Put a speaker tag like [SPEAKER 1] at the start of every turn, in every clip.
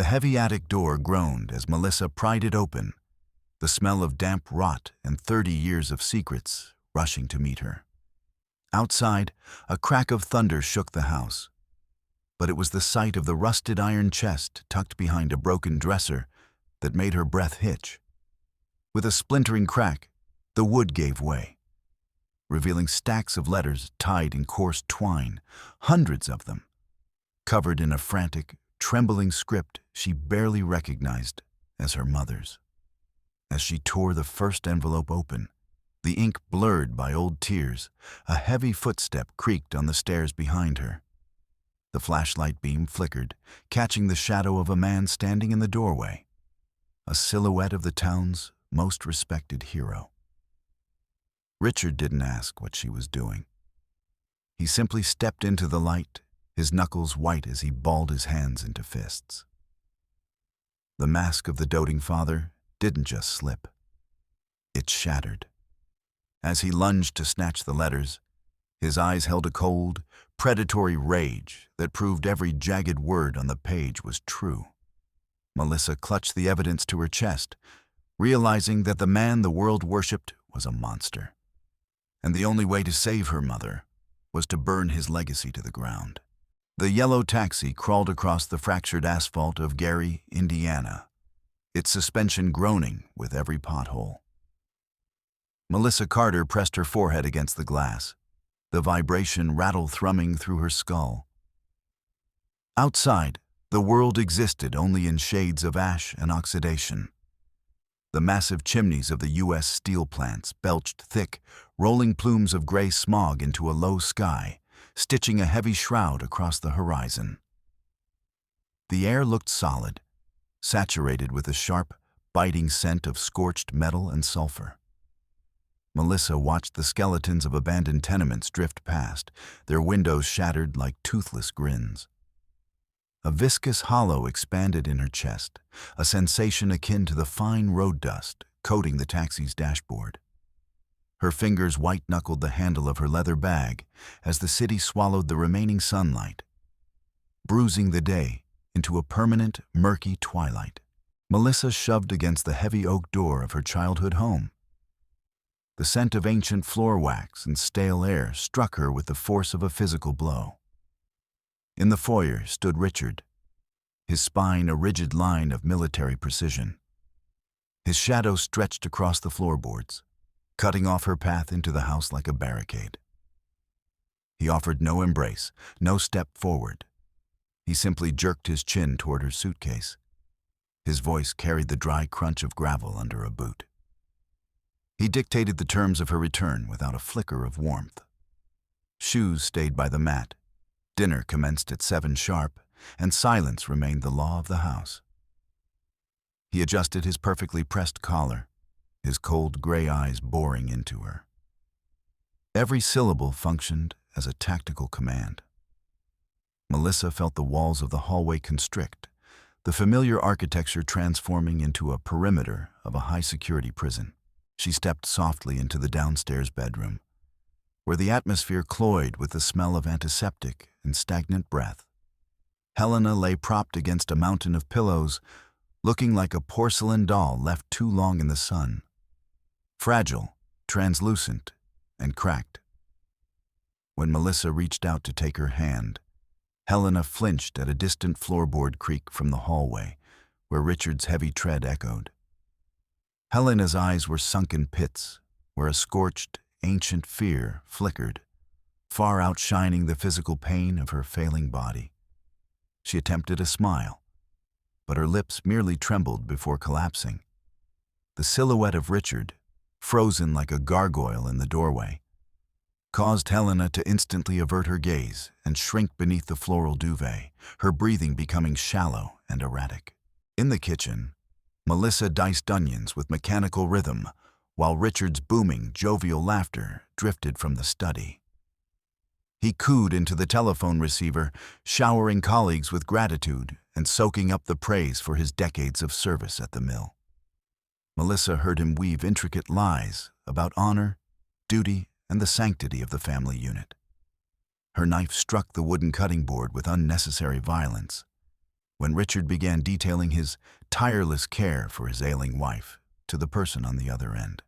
[SPEAKER 1] The heavy attic door groaned as Melissa pried it open, the smell of damp rot and 30 years of secrets rushing to meet her. Outside, a crack of thunder shook the house, but it was the sight of the rusted iron chest tucked behind a broken dresser that made her breath hitch. With a splintering crack, the wood gave way, revealing stacks of letters tied in coarse twine, hundreds of them, covered in a frantic, trembling script she barely recognized as her mother's. As she tore the first envelope open, the ink blurred by old tears, a heavy footstep creaked on the stairs behind her. The flashlight beam flickered, catching the shadow of a man standing in the doorway, a silhouette of the town's most respected hero. Richard didn't ask what she was doing. He simply stepped into the light, his knuckles white as he balled his hands into fists. The mask of the doting father didn't just slip. It shattered. As he lunged to snatch the letters, his eyes held a cold, predatory rage that proved every jagged word on the page was true. Melissa clutched the evidence to her chest, realizing that the man the world worshipped was a monster. And the only way to save her mother was to burn his legacy to the ground. The yellow taxi crawled across the fractured asphalt of Gary, Indiana, its suspension groaning with every pothole. Melissa Carter pressed her forehead against the glass, the vibration rattle-thrumming through her skull. Outside, the world existed only in shades of ash and oxidation. The massive chimneys of the U.S. steel plants belched thick, rolling plumes of gray smog into a low sky, stitching a heavy shroud across the horizon. The air looked solid, saturated with a sharp, biting scent of scorched metal and sulfur. Melissa watched the skeletons of abandoned tenements drift past, their windows shattered like toothless grins. A viscous hollow expanded in her chest, a sensation akin to the fine road dust coating the taxi's dashboard. Her fingers white-knuckled the handle of her leather bag as the city swallowed the remaining sunlight, bruising the day into a permanent, murky twilight. Melissa shoved against the heavy oak door of her childhood home. The scent of ancient floor wax and stale air struck her with the force of a physical blow. In the foyer stood Richard, his spine a rigid line of military precision. His shadow stretched across the floorboards, cutting off her path into the house like a barricade. He offered no embrace, no step forward. He simply jerked his chin toward her suitcase. His voice carried the dry crunch of gravel under a boot. He dictated the terms of her return without a flicker of warmth. Shoes stayed by the mat, dinner commenced at 7 sharp, and silence remained the law of the house. He adjusted his perfectly pressed collar, his cold gray eyes boring into her. Every syllable functioned as a tactical command. Melissa felt the walls of the hallway constrict, the familiar architecture transforming into a perimeter of a high-security prison. She stepped softly into the downstairs bedroom, where the atmosphere cloyed with the smell of antiseptic and stagnant breath. Helena lay propped against a mountain of pillows, looking like a porcelain doll left too long in the sun. Fragile, translucent, and cracked. When Melissa reached out to take her hand, Helena flinched at a distant floorboard creak from the hallway, where Richard's heavy tread echoed. Helena's eyes were sunken pits, where a scorched, ancient fear flickered, far outshining the physical pain of her failing body. She attempted a smile, but her lips merely trembled before collapsing. The silhouette of Richard, frozen like a gargoyle in the doorway, caused Helena to instantly avert her gaze and shrink beneath the floral duvet, her breathing becoming shallow and erratic. In the kitchen, Melissa diced onions with mechanical rhythm, while Richard's booming, jovial laughter drifted from the study. He cooed into the telephone receiver, showering colleagues with gratitude and soaking up the praise for his decades of service at the mill. Melissa heard him weave intricate lies about honor, duty, and the sanctity of the family unit. Her knife struck the wooden cutting board with unnecessary violence, when Richard began detailing his tireless care for his ailing wife to the person on the other end.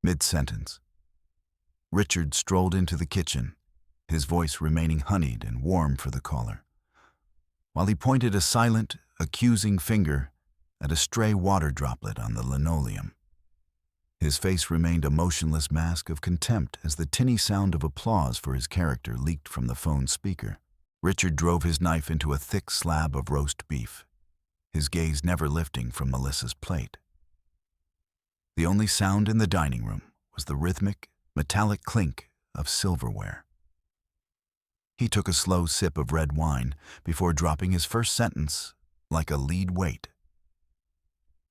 [SPEAKER 1] Mid-sentence, Richard strolled into the kitchen, his voice remaining honeyed and warm for the caller, while he pointed a silent, accusing finger at a stray water droplet on the linoleum. His face remained a motionless mask of contempt as the tinny sound of applause for his character leaked from the phone speaker. Richard drove his knife into a thick slab of roast beef, his gaze never lifting from Melissa's plate. The only sound in the dining room was the rhythmic, metallic clink of silverware. He took a slow sip of red wine before dropping his first sentence like a lead weight.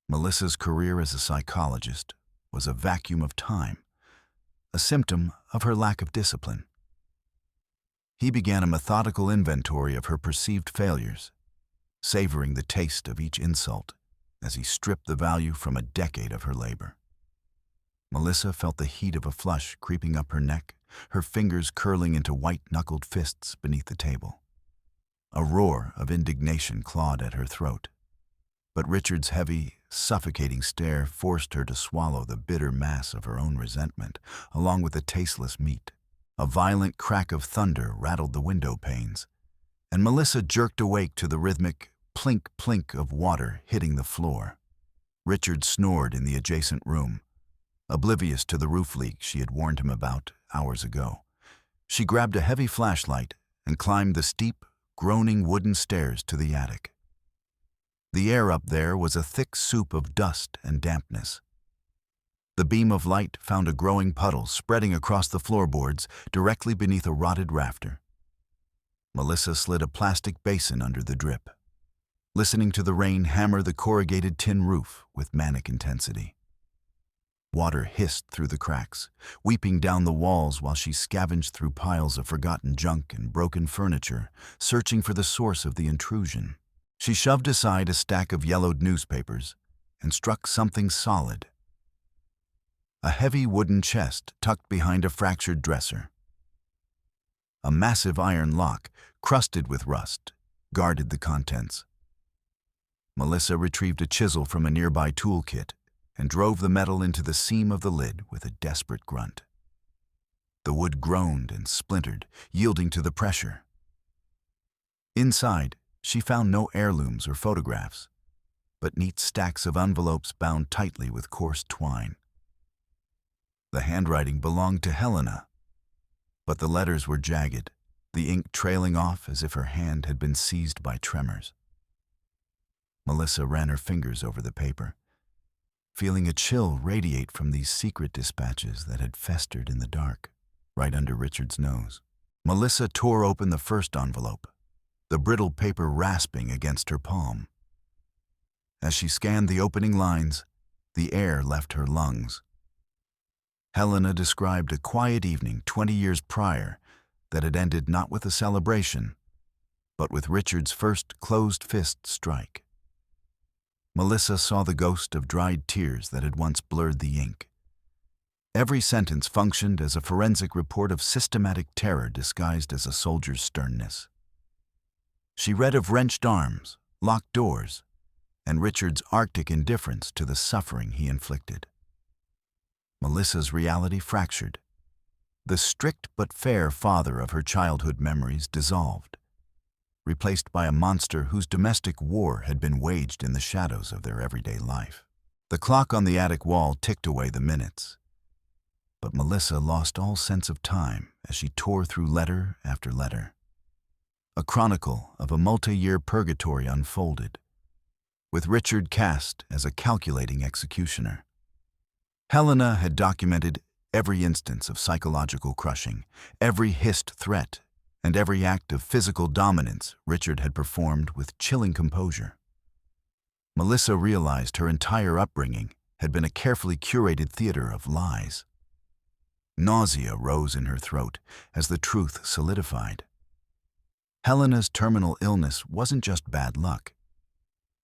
[SPEAKER 1] Melissa's career as a psychologist was a vacuum of time, a symptom of her lack of discipline. He began a methodical inventory of her perceived failures, savoring the taste of each insult as he stripped the value from a decade of her labor. Melissa felt the heat of a flush creeping up her neck, her fingers curling into white-knuckled fists beneath the table. A roar of indignation clawed at her throat, but Richard's heavy, suffocating stare forced her to swallow the bitter mass of her own resentment, along with the tasteless meat. A violent crack of thunder rattled the window panes, and Melissa jerked awake to the rhythmic plink-plink of water hitting the floor. Richard snored in the adjacent room, oblivious to the roof leak she had warned him about hours ago. She grabbed a heavy flashlight and climbed the steep, groaning wooden stairs to the attic. The air up there was a thick soup of dust and dampness. The beam of light found a growing puddle spreading across the floorboards directly beneath a rotted rafter. Melissa slid a plastic basin under the drip, listening to the rain hammer the corrugated tin roof with manic intensity. Water hissed through the cracks, weeping down the walls while she scavenged through piles of forgotten junk and broken furniture, searching for the source of the intrusion. She shoved aside a stack of yellowed newspapers and struck something solid. A heavy wooden chest tucked behind a fractured dresser. A massive iron lock, crusted with rust, guarded the contents. Melissa retrieved a chisel from a nearby toolkit and drove the metal into the seam of the lid with a desperate grunt. The wood groaned and splintered, yielding to the pressure. Inside, she found no heirlooms or photographs, but neat stacks of envelopes bound tightly with coarse twine. The handwriting belonged to Helena, but the letters were jagged, the ink trailing off as if her hand had been seized by tremors. Melissa ran her fingers over the paper, feeling a chill radiate from these secret dispatches that had festered in the dark, right under Richard's nose. Melissa tore open the first envelope, the brittle paper rasping against her palm. As she scanned the opening lines, the air left her lungs. Helena described a quiet evening 20 years prior that had ended not with a celebration, but with Richard's first closed-fist strike. Melissa saw the ghost of dried tears that had once blurred the ink. Every sentence functioned as a forensic report of systematic terror disguised as a soldier's sternness. She read of wrenched arms, locked doors, and Richard's arctic indifference to the suffering he inflicted. Melissa's reality fractured. The strict but fair father of her childhood memories dissolved, replaced by a monster whose domestic war had been waged in the shadows of their everyday life. The clock on the attic wall ticked away the minutes, but Melissa lost all sense of time as she tore through letter after letter. A chronicle of a multi-year purgatory unfolded, with Richard cast as a calculating executioner. Helena had documented every instance of psychological crushing, every hissed threat, and every act of physical dominance Richard had performed with chilling composure. Melissa realized her entire upbringing had been a carefully curated theater of lies. Nausea rose in her throat as the truth solidified. Helena's terminal illness wasn't just bad luck.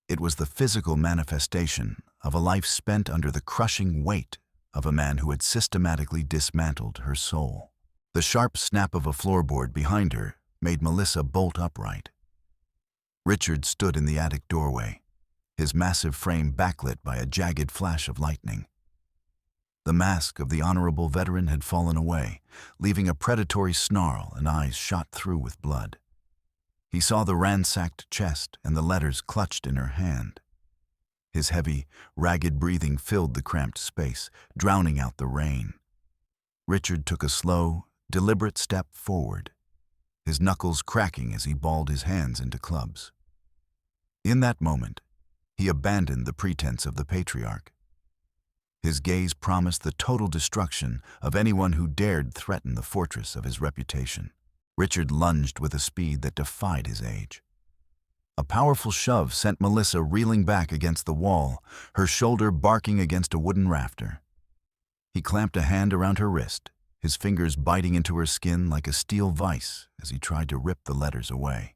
[SPEAKER 1] It was the physical manifestation of a life spent under the crushing weight of a man who had systematically dismantled her soul. The sharp snap of a floorboard behind her made Melissa bolt upright. Richard stood in the attic doorway, his massive frame backlit by a jagged flash of lightning. The mask of the honorable veteran had fallen away, leaving a predatory snarl and eyes shot through with blood. He saw the ransacked chest and the letters clutched in her hand. His heavy, ragged breathing filled the cramped space, drowning out the rain. Richard took a slow, deliberate step forward, his knuckles cracking as he balled his hands into clubs. In that moment, he abandoned the pretense of the patriarch. His gaze promised the total destruction of anyone who dared threaten the fortress of his reputation. Richard lunged with a speed that defied his age. A powerful shove sent Melissa reeling back against the wall, her shoulder barking against a wooden rafter. He clamped a hand around her wrist, his fingers biting into her skin like a steel vise as he tried to rip the letters away.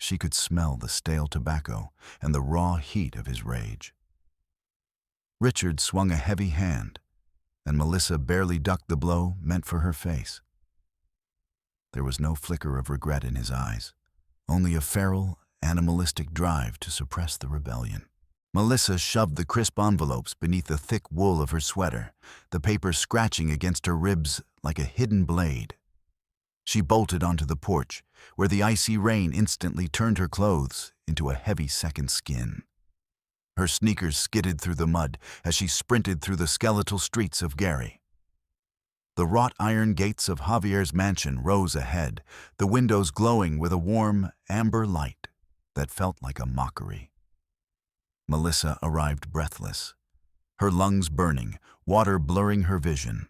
[SPEAKER 1] She could smell the stale tobacco and the raw heat of his rage. Richard swung a heavy hand, and Melissa barely ducked the blow meant for her face. There was no flicker of regret in his eyes, only a feral, animalistic drive to suppress the rebellion. Melissa shoved the crisp envelopes beneath the thick wool of her sweater, the paper scratching against her ribs like a hidden blade. She bolted onto the porch, where the icy rain instantly turned her clothes into a heavy second skin. Her sneakers skidded through the mud as she sprinted through the skeletal streets of Gary. The wrought iron gates of Javier's mansion rose ahead, the windows glowing with a warm, amber light that felt like a mockery. Melissa arrived breathless, her lungs burning, water blurring her vision.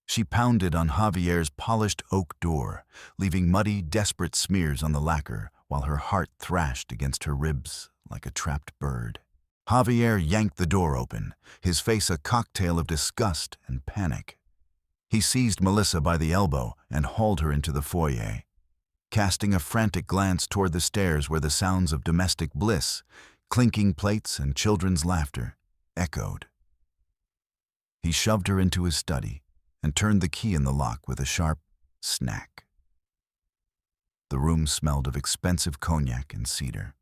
[SPEAKER 1] She pounded on Javier's polished oak door, leaving muddy, desperate smears on the lacquer while her heart thrashed against her ribs like a trapped bird. Javier yanked the door open, his face a cocktail of disgust and panic. He seized Melissa by the elbow and hauled her into the foyer. Casting a frantic glance toward the stairs where the sounds of domestic bliss, clinking plates and children's laughter, echoed. He shoved her into his study and turned the key in the lock with a sharp snack. The room smelled of expensive cognac and cedar.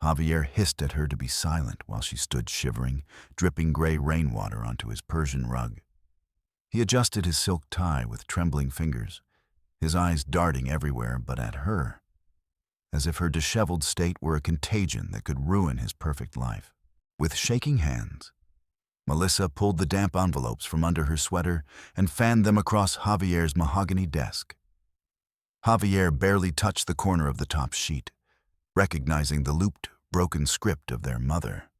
[SPEAKER 1] Javier hissed at her to be silent while she stood shivering, dripping gray rainwater onto his Persian rug. He adjusted his silk tie with trembling fingers, his eyes darting everywhere but at her, as if her disheveled state were a contagion that could ruin his perfect life. With shaking hands, Melissa pulled the damp envelopes from under her sweater and fanned them across Javier's mahogany desk. Javier barely touched the corner of the top sheet, recognizing the looped, broken script of their mother.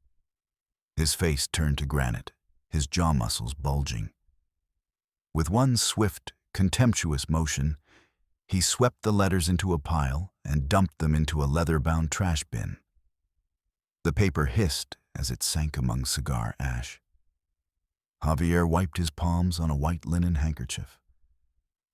[SPEAKER 1] His face turned to granite, his jaw muscles bulging. With one swift, contemptuous motion, he swept the letters into a pile and dumped them into a leather-bound trash bin. The paper hissed as it sank among cigar ash. Javier wiped his palms on a white linen handkerchief,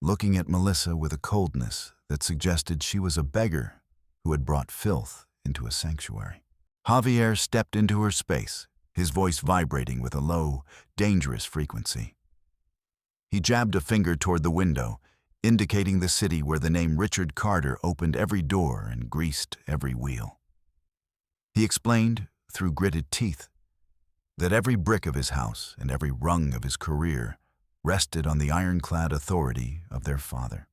[SPEAKER 1] looking at Melissa with a coldness that suggested she was a beggar who had brought filth into a sanctuary. Javier stepped into her space, his voice vibrating with a low, dangerous frequency. He jabbed a finger toward the window, indicating the city where the name Richard Carter opened every door and greased every wheel. He explained, through gritted teeth, that every brick of his house and every rung of his career rested on the ironclad authority of their father.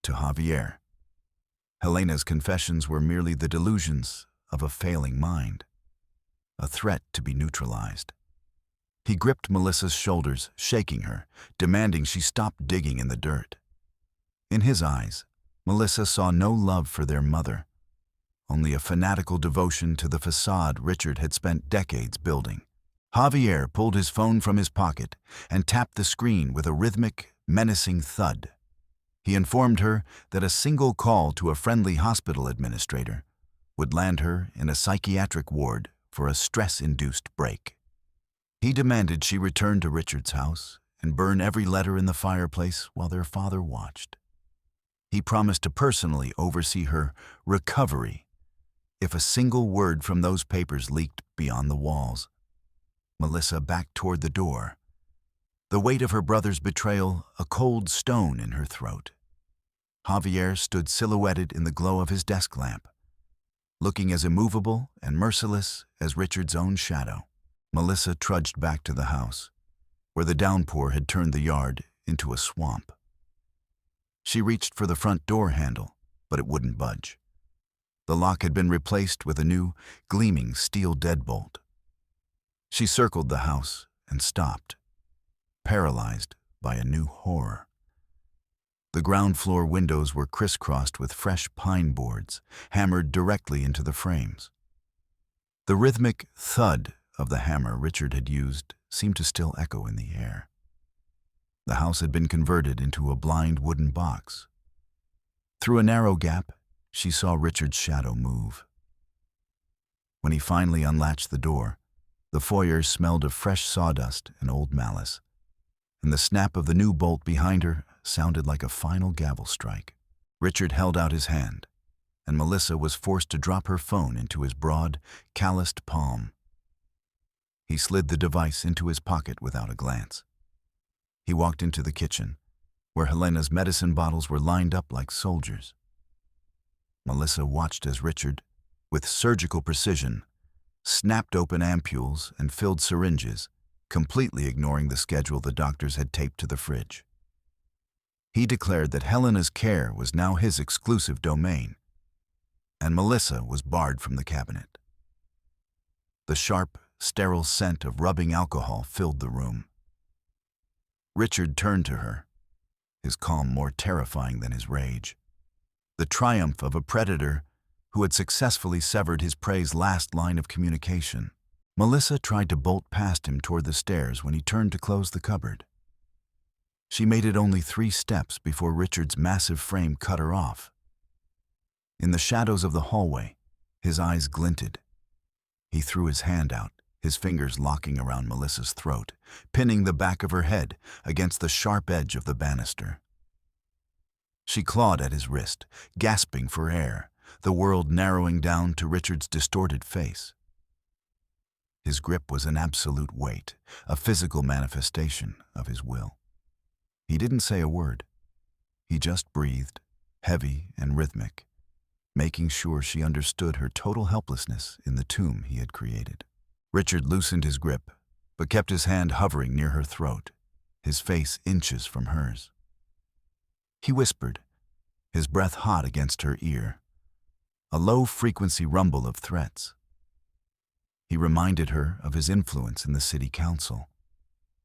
[SPEAKER 1] To Javier, Helena's confessions were merely the delusions of a failing mind, a threat to be neutralized. He gripped Melissa's shoulders, shaking her, demanding she stop digging in the dirt. In his eyes, Melissa saw no love for their mother, only a fanatical devotion to the facade Richard had spent decades building. Javier pulled his phone from his pocket and tapped the screen with a rhythmic, menacing thud. He informed her that a single call to a friendly hospital administrator would land her in a psychiatric ward for a stress-induced break. He demanded she return to Richard's house and burn every letter in the fireplace while their father watched. He promised to personally oversee her recovery if a single word from those papers leaked beyond the walls. Melissa backed toward the door, the weight of her brother's betrayal a cold stone in her throat. Javier stood silhouetted in the glow of his desk lamp, looking as immovable and merciless as Richard's own shadow. Melissa trudged back to the house, where the downpour had turned the yard into a swamp. She reached for the front door handle, but it wouldn't budge. The lock had been replaced with a new, gleaming steel deadbolt. She circled the house and stopped, paralyzed by a new horror. The ground floor windows were crisscrossed with fresh pine boards, hammered directly into the frames. The rhythmic thud of the hammer Richard had used seemed to still echo in the air. The house had been converted into a blind wooden box. Through a narrow gap, she saw Richard's shadow move. When he finally unlatched the door, the foyer smelled of fresh sawdust and old malice, and the snap of the new bolt behind her sounded like a final gavel strike. Richard held out his hand, and Melissa was forced to drop her phone into his broad, calloused palm. He slid the device into his pocket without a glance. He walked into the kitchen, where Helena's medicine bottles were lined up like soldiers. Melissa watched as Richard, with surgical precision, snapped open ampules and filled syringes, completely ignoring the schedule the doctors had taped to the fridge. He declared that Helena's care was now his exclusive domain, and Melissa was barred from the cabinet. The sharp, sterile scent of rubbing alcohol filled the room. Richard turned to her, his calm more terrifying than his rage. The triumph of a predator who had successfully severed his prey's last line of communication. Melissa tried to bolt past him toward the stairs when he turned to close the cupboard. She made it only 3 steps before Richard's massive frame cut her off. In the shadows of the hallway, his eyes glinted. He threw his hand out, his fingers locking around Melissa's throat, pinning the back of her head against the sharp edge of the banister. She clawed at his wrist, gasping for air, the world narrowing down to Richard's distorted face. His grip was an absolute weight, a physical manifestation of his will. He didn't say a word. He just breathed, heavy and rhythmic, making sure she understood her total helplessness in the tomb he had created. Richard loosened his grip, but kept his hand hovering near her throat, his face inches from hers. He whispered, his breath hot against her ear, a low-frequency rumble of threats. He reminded her of his influence in the city council,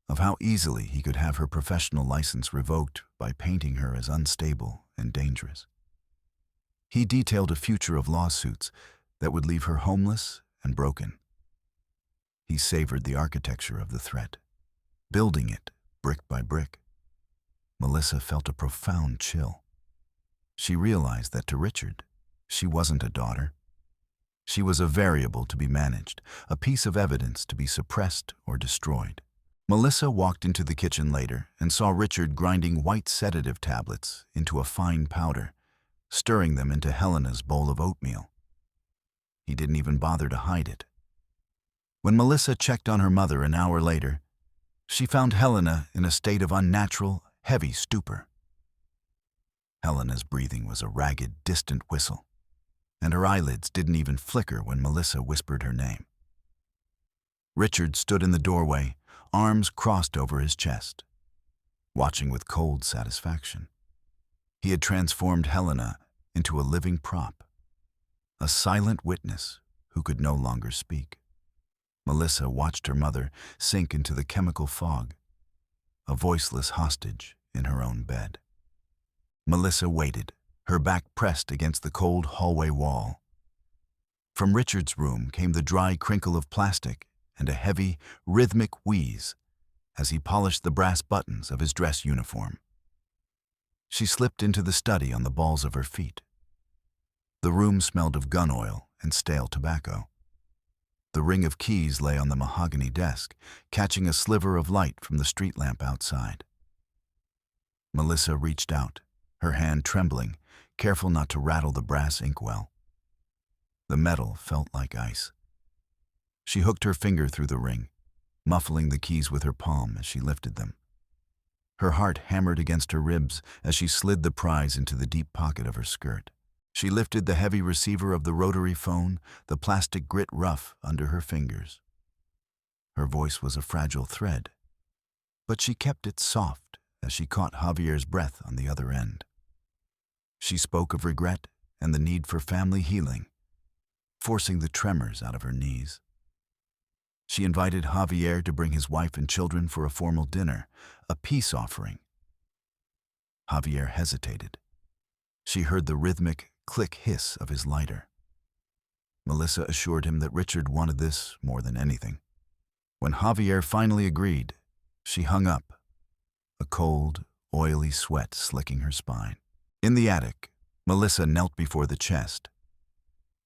[SPEAKER 1] of how easily he could have her professional license revoked by painting her as unstable and dangerous. He detailed a future of lawsuits that would leave her homeless and broken. He savored the architecture of the threat, building it brick by brick. Melissa felt a profound chill. She realized that to Richard, she wasn't a daughter. She was a variable to be managed, a piece of evidence to be suppressed or destroyed. Melissa walked into the kitchen later and saw Richard grinding white sedative tablets into a fine powder, stirring them into Helena's bowl of oatmeal. He didn't even bother to hide it. When Melissa checked on her mother an hour later, she found Helena in a state of unnatural, heavy stupor. Helena's breathing was a ragged, distant whistle, and her eyelids didn't even flicker when Melissa whispered her name. Richard stood in the doorway, arms crossed over his chest, watching with cold satisfaction. He had transformed Helena into a living prop, a silent witness who could no longer speak. Melissa watched her mother sink into the chemical fog, a voiceless hostage in her own bed. Melissa waited, her back pressed against the cold hallway wall. From Richard's room came the dry crinkle of plastic and a heavy, rhythmic wheeze as he polished the brass buttons of his dress uniform. She slipped into the study on the balls of her feet. The room smelled of gun oil and stale tobacco. The ring of keys lay on the mahogany desk, catching a sliver of light from the street lamp outside. Melissa reached out, her hand trembling, careful not to rattle the brass inkwell. The metal felt like ice. She hooked her finger through the ring, muffling the keys with her palm as she lifted them. Her heart hammered against her ribs as she slid the prize into the deep pocket of her skirt. She lifted the heavy receiver of the rotary phone, the plastic grit rough under her fingers. Her voice was a fragile thread, but she kept it soft as she caught Javier's breath on the other end. She spoke of regret and the need for family healing, forcing the tremors out of her knees. She invited Javier to bring his wife and children for a formal dinner, a peace offering. Javier hesitated. She heard the rhythmic click hiss of his lighter. Melissa assured him that Richard wanted this more than anything. When Javier finally agreed, she hung up, a cold, oily sweat slicking her spine. In the attic, Melissa knelt before the chest.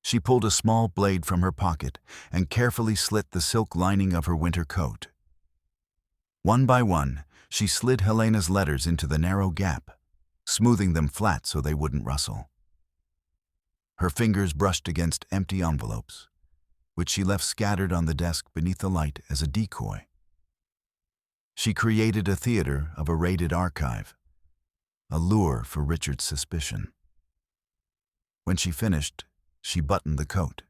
[SPEAKER 1] She pulled a small blade from her pocket and carefully slit the silk lining of her winter coat. One by one, she slid Helena's letters into the narrow gap, smoothing them flat so they wouldn't rustle. Her fingers brushed against empty envelopes, which she left scattered on the desk beneath the light as a decoy. She created a theater of a raided archive, a lure for Richard's suspicion. When she finished, she buttoned the coat,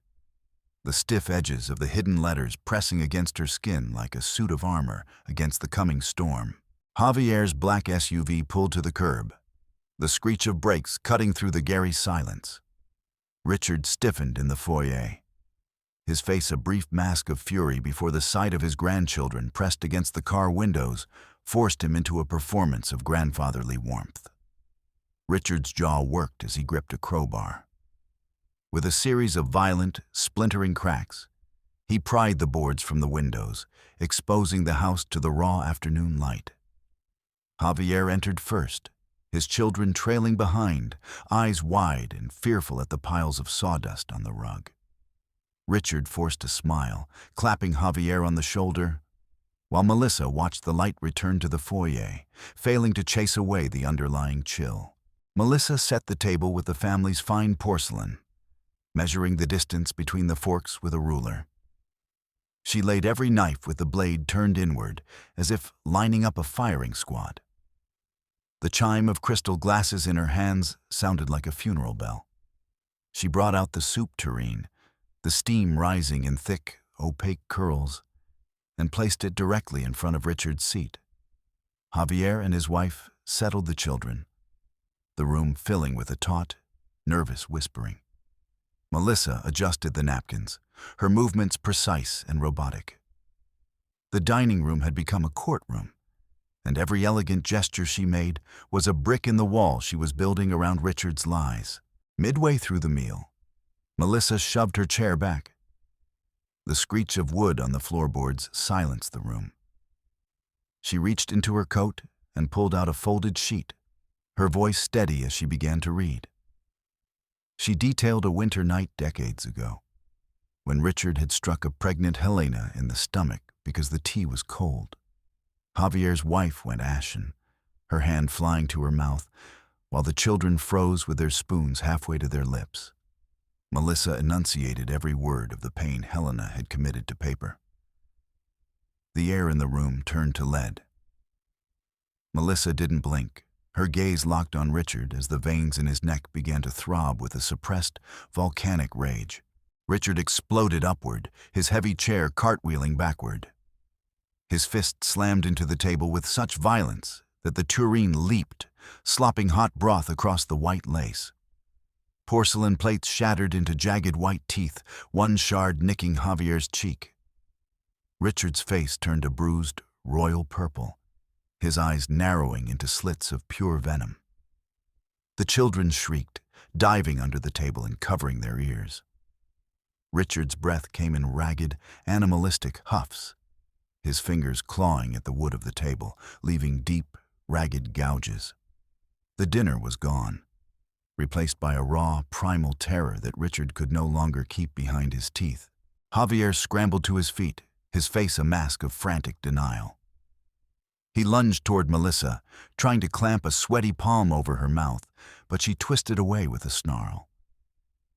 [SPEAKER 1] the stiff edges of the hidden letters pressing against her skin like a suit of armor against the coming storm. Javier's black SUV pulled to the curb, the screech of brakes cutting through the gary silence. Richard stiffened in the foyer, his face a brief mask of fury before the sight of his grandchildren pressed against the car windows forced him into a performance of grandfatherly warmth. Richard's jaw worked as he gripped a crowbar. With a series of violent, splintering cracks, he pried the boards from the windows, exposing the house to the raw afternoon light. Javier entered first, his children trailing behind, eyes wide and fearful at the piles of sawdust on the rug. Richard forced a smile, clapping Javier on the shoulder, while Melissa watched the light return to the foyer, failing to chase away the underlying chill. Melissa set the table with the family's fine porcelain, measuring the distance between the forks with a ruler. She laid every knife with the blade turned inward, as if lining up a firing squad. The chime of crystal glasses in her hands sounded like a funeral bell. She brought out the soup tureen, the steam rising in thick, opaque curls, and placed it directly in front of Richard's seat. Javier and his wife settled the children, the room filling with a taut, nervous whispering. Melissa adjusted the napkins, her movements precise and robotic. The dining room had become a courtroom, and every elegant gesture she made was a brick in the wall she was building around Richard's lies. Midway through the meal, Melissa shoved her chair back. The screech of wood on the floorboards silenced the room. She reached into her coat and pulled out a folded sheet, her voice steady as she began to read. She detailed a winter night decades ago, when Richard had struck a pregnant Helena in the stomach because the tea was cold. Javier's wife went ashen, her hand flying to her mouth, while the children froze with their spoons halfway to their lips. Melissa enunciated every word of the pain Helena had committed to paper. The air in the room turned to lead. Melissa didn't blink, her gaze locked on Richard as the veins in his neck began to throb with a suppressed, volcanic rage. Richard exploded upward, his heavy chair cartwheeling backward. His fist slammed into the table with such violence that the tureen leaped, slopping hot broth across the white lace. Porcelain plates shattered into jagged white teeth, one shard nicking Javier's cheek. Richard's face turned a bruised, royal purple, his eyes narrowing into slits of pure venom. The children shrieked, diving under the table and covering their ears. Richard's breath came in ragged, animalistic huffs, his fingers clawing at the wood of the table, leaving deep, ragged gouges. The dinner was gone, replaced by a raw, primal terror that Richard could no longer keep behind his teeth. Javier scrambled to his feet, his face a mask of frantic denial. He lunged toward Melissa, trying to clamp a sweaty palm over her mouth, but she twisted away with a snarl.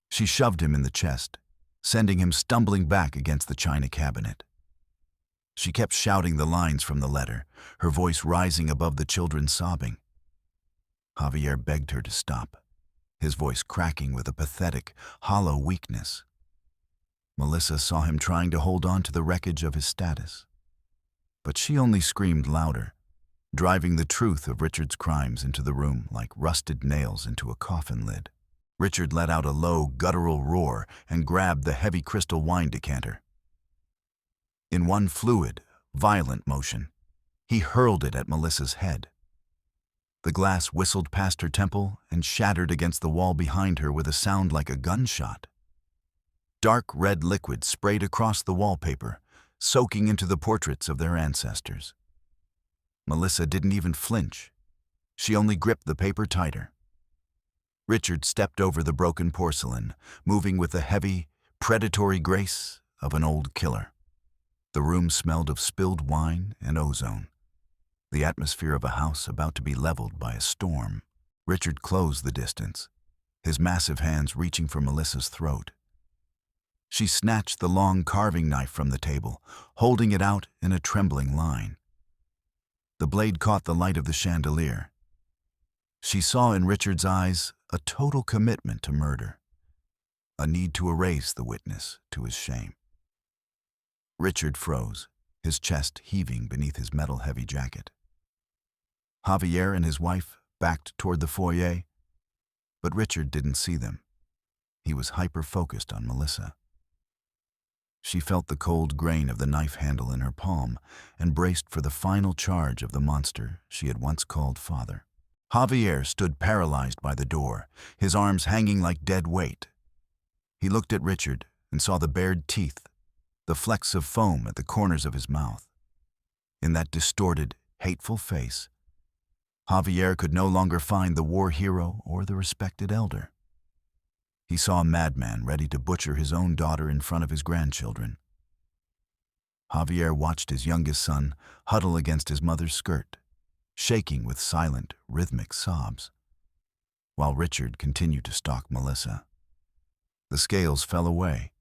[SPEAKER 1] She shoved him in the chest, sending him stumbling back against the china cabinet. She kept shouting the lines from the letter, her voice rising above the children's sobbing. Javier begged her to stop, his voice cracking with a pathetic, hollow weakness. Melissa saw him trying to hold on to the wreckage of his status. But she only screamed louder, driving the truth of Richard's crimes into the room like rusted nails into a coffin lid. Richard let out a low, guttural roar and grabbed the heavy crystal wine decanter. In one fluid, violent motion, he hurled it at Melissa's head. The glass whistled past her temple and shattered against the wall behind her with a sound like a gunshot. Dark red liquid sprayed across the wallpaper, soaking into the portraits of their ancestors. Melissa didn't even flinch. She only gripped the paper tighter. Richard stepped over the broken porcelain, moving with the heavy, predatory grace of an old killer. The room smelled of spilled wine and ozone, the atmosphere of a house about to be leveled by a storm. Richard closed the distance, his massive hands reaching for Melissa's throat. She snatched the long carving knife from the table, holding it out in a trembling line. The blade caught the light of the chandelier. She saw in Richard's eyes a total commitment to murder, a need to erase the witness to his shame. Richard froze, his chest heaving beneath his metal-heavy jacket. Javier and his wife backed toward the foyer, but Richard didn't see them. He was hyper-focused on Melissa. She felt the cold grain of the knife handle in her palm and braced for the final charge of the monster she had once called father. Javier stood paralyzed by the door, his arms hanging like dead weight. He looked at Richard and saw the bared teeth, the flecks of foam at the corners of his mouth. In that distorted, hateful face, Javier could no longer find the war hero or the respected elder. He saw a madman ready to butcher his own daughter in front of his grandchildren. Javier watched his youngest son huddle against his mother's skirt, shaking with silent, rhythmic sobs, while Richard continued to stalk Melissa. The scales fell away.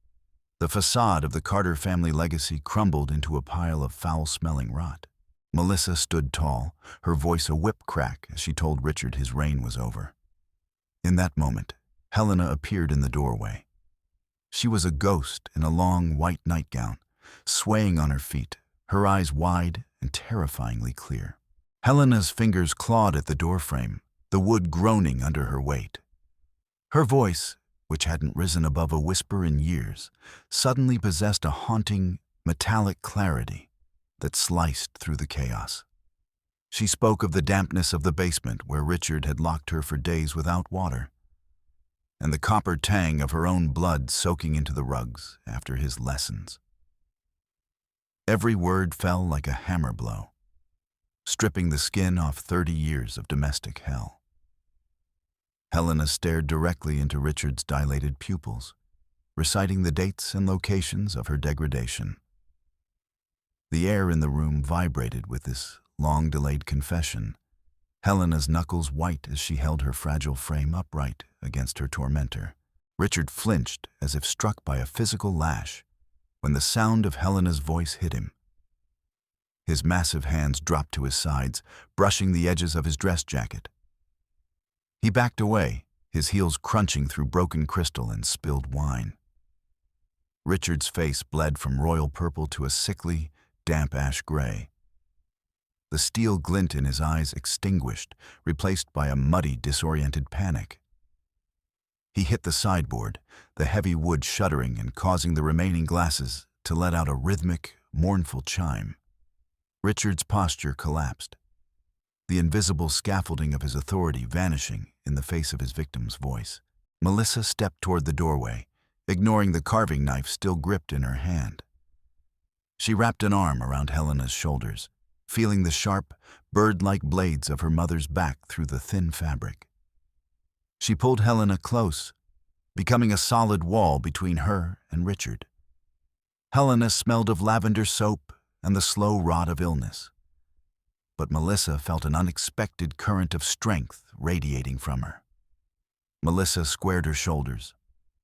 [SPEAKER 1] The facade of the Carter family legacy crumbled into a pile of foul-smelling rot. Melissa stood tall, her voice a whip crack as she told Richard his reign was over. In that moment, Helena appeared in the doorway. She was a ghost in a long white nightgown, swaying on her feet, her eyes wide and terrifyingly clear. Helena's fingers clawed at the doorframe, the wood groaning under her weight. Her voice, which hadn't risen above a whisper in years, suddenly possessed a haunting, metallic clarity that sliced through the chaos. She spoke of the dampness of the basement where Richard had locked her for days without water, and the copper tang of her own blood soaking into the rugs after his lessons. Every word fell like a hammer blow, stripping the skin off 30 years of domestic hell. Helena stared directly into Richard's dilated pupils, reciting the dates and locations of her degradation. The air in the room vibrated with this long-delayed confession, Helena's knuckles white as she held her fragile frame upright against her tormentor. Richard flinched as if struck by a physical lash when the sound of Helena's voice hit him. His massive hands dropped to his sides, brushing the edges of his dress jacket. He backed away, his heels crunching through broken crystal and spilled wine. Richard's face bled from royal purple to a sickly, damp ash gray. The steel glint in his eyes extinguished, replaced by a muddy, disoriented panic. He hit the sideboard, the heavy wood shuddering and causing the remaining glasses to let out a rhythmic, mournful chime. Richard's posture collapsed, the invisible scaffolding of his authority vanishing in the face of his victim's voice. Melissa stepped toward the doorway, ignoring the carving knife still gripped in her hand. She wrapped an arm around Helena's shoulders, feeling the sharp, bird-like blades of her mother's back through the thin fabric. She pulled Helena close, becoming a solid wall between her and Richard. Helena smelled of lavender soap and the slow rot of illness. But Melissa felt an unexpected current of strength radiating from her. Melissa squared her shoulders,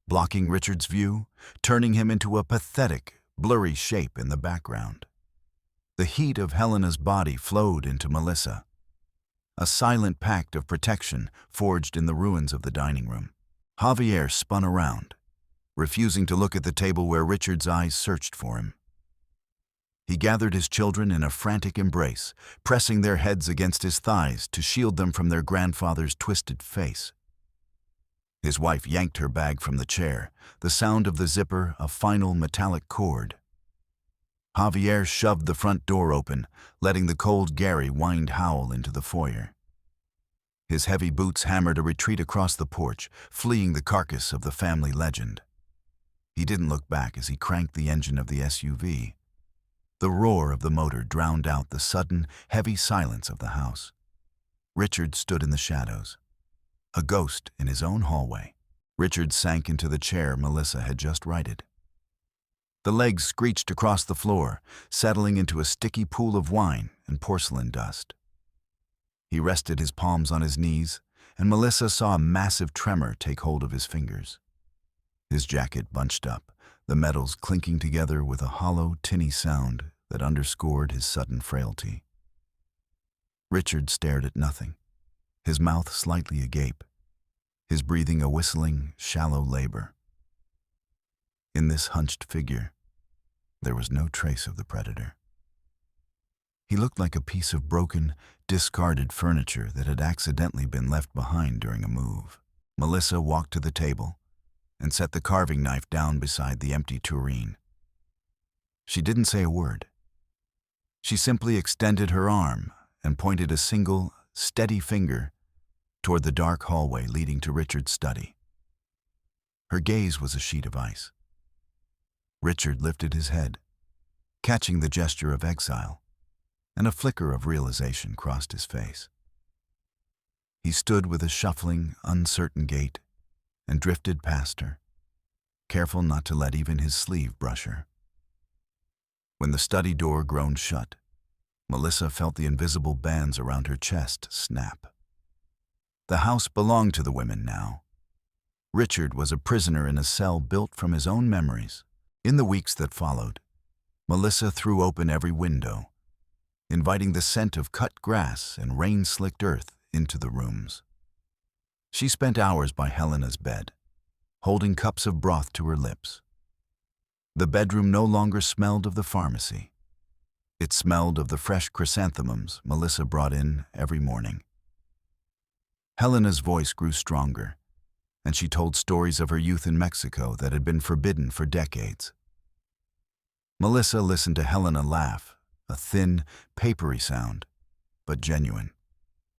[SPEAKER 1] blocking Richard's view, turning him into a pathetic, blurry shape in the background. The heat of Helena's body flowed into Melissa, a silent pact of protection forged in the ruins of the dining room. Javier spun around, refusing to look at the table where Richard's eyes searched for him. He gathered his children in a frantic embrace, pressing their heads against his thighs to shield them from their grandfather's twisted face. His wife yanked her bag from the chair, the sound of the zipper a final metallic chord. Javier shoved the front door open, letting the cold Gary wind howl into the foyer. His heavy boots hammered a retreat across the porch, fleeing the carcass of the family legend. He didn't look back as he cranked the engine of the SUV. The roar of the motor drowned out the sudden, heavy silence of the house. Richard stood in the shadows, a ghost in his own hallway. Richard sank into the chair Melissa had just righted. The legs screeched across the floor, settling into a sticky pool of wine and porcelain dust. He rested his palms on his knees, and Melissa saw a massive tremor take hold of his fingers. His jacket bunched up, the metals clinking together with a hollow, tinny sound that underscored his sudden frailty. Richard stared at nothing, his mouth slightly agape, his breathing a whistling, shallow labor. In this hunched figure, there was no trace of the predator. He looked like a piece of broken, discarded furniture that had accidentally been left behind during a move. Melissa walked to the table and set the carving knife down beside the empty tureen. She didn't say a word. She simply extended her arm and pointed a single, steady finger toward the dark hallway leading to Richard's study. Her gaze was a sheet of ice. Richard lifted his head, catching the gesture of exile, and a flicker of realization crossed his face. He stood with a shuffling, uncertain gait and drifted past her, careful not to let even his sleeve brush her. When the study door groaned shut, Melissa felt the invisible bands around her chest snap. The house belonged to the women now. Richard was a prisoner in a cell built from his own memories. In the weeks that followed, Melissa threw open every window, inviting the scent of cut grass and rain-slicked earth into the rooms. She spent hours by Helena's bed, holding cups of broth to her lips. The bedroom no longer smelled of the pharmacy. It smelled of the fresh chrysanthemums Melissa brought in every morning. Helena's voice grew stronger, and she told stories of her youth in Mexico that had been forbidden for decades. Melissa listened to Helena laugh, a thin, papery sound, but genuine.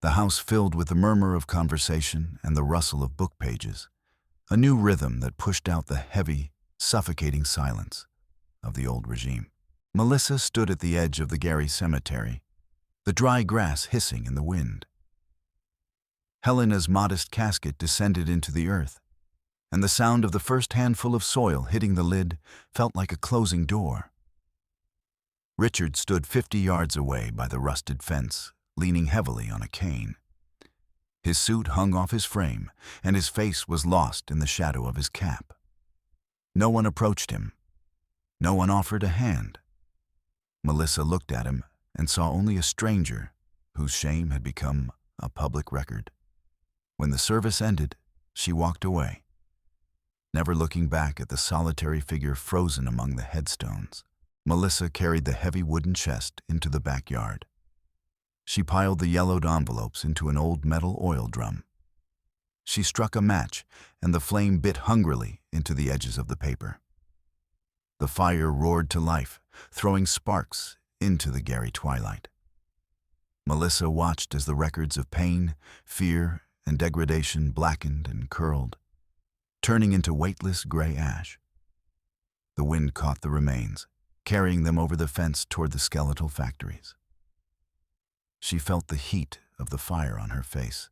[SPEAKER 1] The house filled with the murmur of conversation and the rustle of book pages, a new rhythm that pushed out the heavy, suffocating silence of the old regime. Melissa stood at the edge of the Gary cemetery, the dry grass hissing in the wind. Helena's modest casket descended into the earth, and the sound of the first handful of soil hitting the lid felt like a closing door. Richard stood 50 yards away by the rusted fence, leaning heavily on a cane. His suit hung off his frame, and his face was lost in the shadow of his cap. No one approached him. No one offered a hand. Melissa looked at him and saw only a stranger whose shame had become a public record. When the service ended, she walked away, never looking back at the solitary figure frozen among the headstones. Melissa carried the heavy wooden chest into the backyard. She piled the yellowed envelopes into an old metal oil drum. She struck a match, and the flame bit hungrily into the edges of the paper. The fire roared to life, throwing sparks into the Gary twilight. Melissa watched as the records of pain, fear, and degradation blackened and curled, turning into weightless gray ash. The wind caught the remains, carrying them over the fence toward the skeletal factories. She felt the heat of the fire on her face,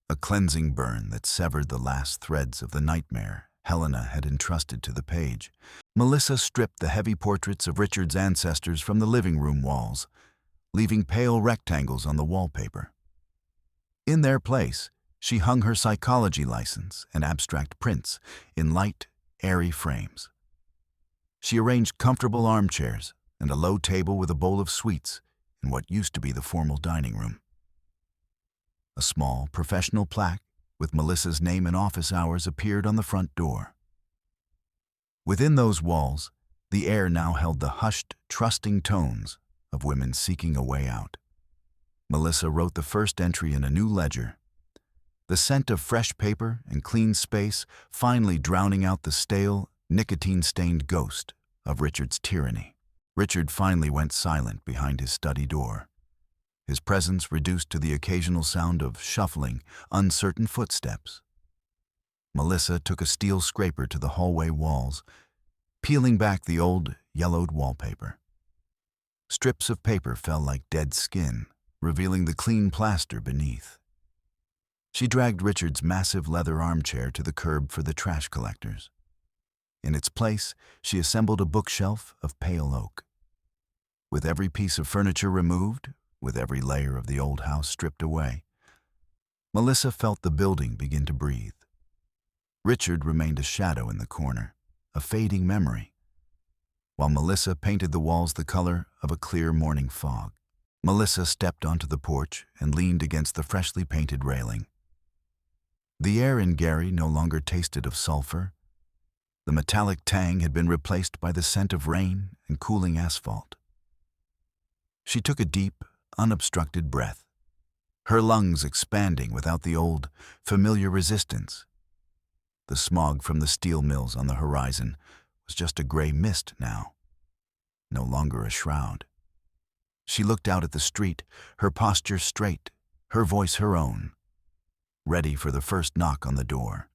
[SPEAKER 1] a cleansing burn that severed the last threads of the nightmare Helena had entrusted to the page. Melissa stripped the heavy portraits of Richard's ancestors from the living room walls, leaving pale rectangles on the wallpaper. In their place, she hung her psychology license and abstract prints in light, airy frames. She arranged comfortable armchairs and a low table with a bowl of sweets in what used to be the formal dining room. A small, professional plaque with Melissa's name and office hours appeared on the front door. Within those walls, the air now held the hushed, trusting tones of women seeking a way out. Melissa wrote the first entry in a new ledger, the scent of fresh paper and clean space finally drowning out the stale, nicotine-stained ghost of Richard's tyranny. Richard finally went silent behind his study door, his presence reduced to the occasional sound of shuffling, uncertain footsteps. Melissa took a steel scraper to the hallway walls, peeling back the old, yellowed wallpaper. Strips of paper fell like dead skin, revealing the clean plaster beneath. She dragged Richard's massive leather armchair to the curb for the trash collectors. In its place, she assembled a bookshelf of pale oak. With every piece of furniture removed, with every layer of the old house stripped away, Melissa felt the building begin to breathe. Richard remained a shadow in the corner, a fading memory, while Melissa painted the walls the color of a clear morning fog. Melissa stepped onto the porch and leaned against the freshly painted railing. The air in Gary no longer tasted of sulfur. The metallic tang had been replaced by the scent of rain and cooling asphalt. She took a deep, unobstructed breath, her lungs expanding without the old, familiar resistance. The smog from the steel mills on the horizon was just a gray mist now, no longer a shroud. She looked out at the street, her posture straight, her voice her own, ready for the first knock on the door.